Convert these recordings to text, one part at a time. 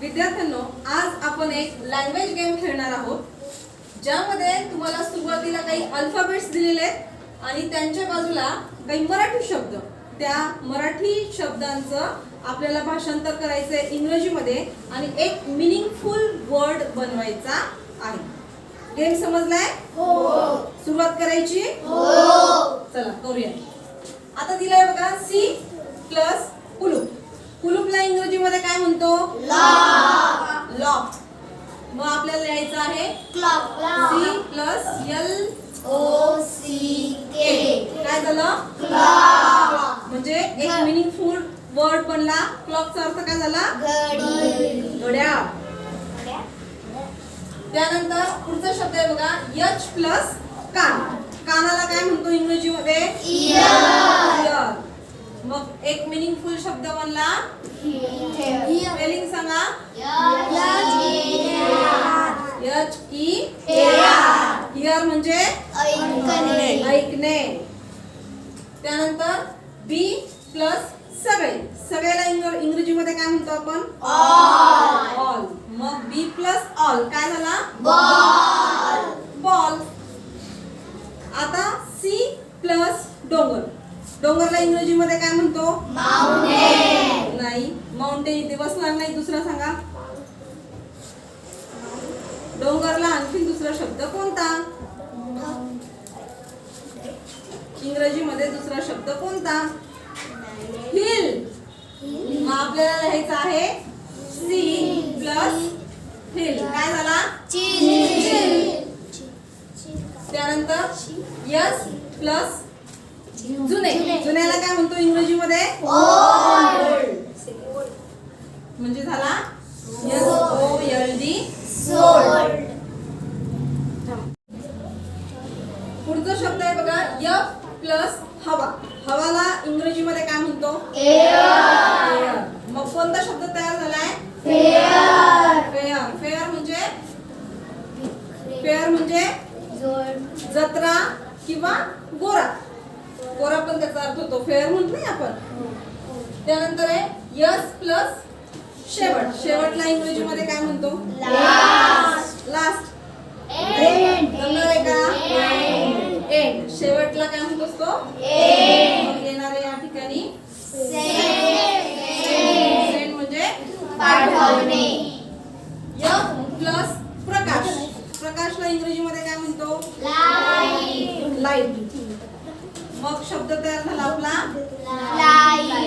विद्यार्थ्यांनो, आज आपण एक लँग्वेज गेम खेळणार आहोत, ज्यामध्ये तुम्हाला सुरुवातीला काही अल्फाबेट्स दिलेले आहेत आणि त्यांच्या बाजूला काही मराठी शब्द, त्या मराठी शब्दांचं आपल्याला भाषांतर करायचंय इंग्रजीमध्ये आणि एक मीनिंगफुल वर्ड बनवायचा आहे. गेम समजलाय? हो. सुरुवात करायची? हो. चला करूया. आता दिलाय बघा सी प्लस कुलूप. कुलूपला इंग्रजीमध्ये काय म्हणतो? लॉक. लॉक. मग आपल्याला लिहायचं आहे clock. C plus L O C K. काय झालं? क्लॉक. म्हणजे एक मीनिंगफुल वर्ड बनला. क्लॉकचा अर्थ काय झाला? घडी. घड्याळ. त्यानंतर पुढचा शब्द आहे बघा एच प्लस कान. कानाला काय म्हणतो इंग्रजीमध्ये? इयर. मग एक मीनिंगफुल शब्द बनला. स्पेलिंग सांगा. एच ई हियर म्हणजे ऐकणे. त्यानंतर बी प्लस सगळे. सगळ्याला इंग्रजीमध्ये काय म्हणतो आपण? ऑल. मग बी प्लस ऑल काय झाला? बॉल. बॉल. आता सी प्लस डोंगर. डोंगरला इंग्रजीमध्ये काय म्हणतो? माउंटेन. नाही, माउंटेन इथे बसणार नाही. दुसरा सांगा. डोंगरला आणखी दुसरा शब्द कोणता? इंग्रजीमध्ये दुसरा शब्द कोणता? हिल. मग आपल्याला लिहायचं आहे सी प्लस हिल. काय झाला? त्यानंतर यस प्लस जुने. जुन्याला काय म्हणतो इंग्रजीमध्ये? ओल्ड. म्हणजे झाला S O L D sold. पुढचा शब्द आहे बघा एफ प्लस हवा. हवाला इंग्रजीमध्ये काय म्हणतो? एअर. मग कोणता शब्द तयार झालाय? फेअर. फेअर. फेअर म्हणजे फेअर म्हणजे जत्रा किंवा गोरा. गोरा पण त्याचा अर्थ होतो. फेअर म्हणत नाही आपण. त्यानंतर आहे यस प्लस शेवट. शेवटला इंग्रजीमध्ये काय म्हणतो? लास्ट. लास्ट. जमणार आहे का? एंड. शेवटला काय म्हणतो असतो? एंड. येणार आहे या ठिकाणी सेंड म्हणजे पाठवणे. एफ प्लस प्रकाश. प्रकाशला इंग्रजीमध्ये काय म्हणतो? लाईट. लाईट. मग शब्द तयार झाला आपला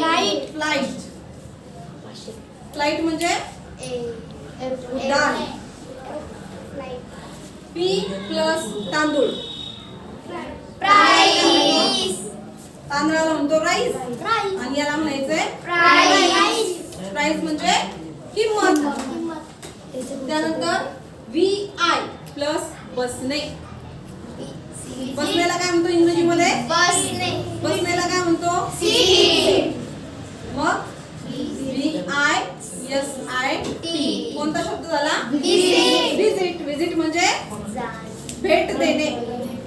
लाईट. फ्लाइट. फ्लाइट म्हणजे उड्डाण. पी प्लस तांदूळ. प्राइस. तांदळाला म्हणतो राईस आणि याला म्हणायचंय प्राइस. प्राइस म्हणजे किंमत. त्यानंतर व्ही आय प्लस बसणे. बसण्याला काय म्हणतो इंग्रजीमध्ये? बसणे. बसण्याला काय म्हणतो? सीट. मग V I S I T. कोणता शब्द झाला? Visit. विजिट. विजिट म्हणजे भेट देणे.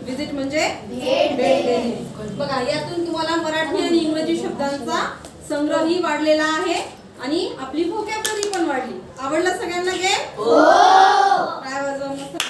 विजिट म्हणजे भेट देणे. बघा, यातून तुम्हाला मराठी आणि इंग्रजी शब्दांचा संग्रहही वाढलेला आहे आणि आपली व्होकॅब्युलरी पण वाढली. आवडला सगळ्यांना गेम? हो. काय वाजवा मस्त.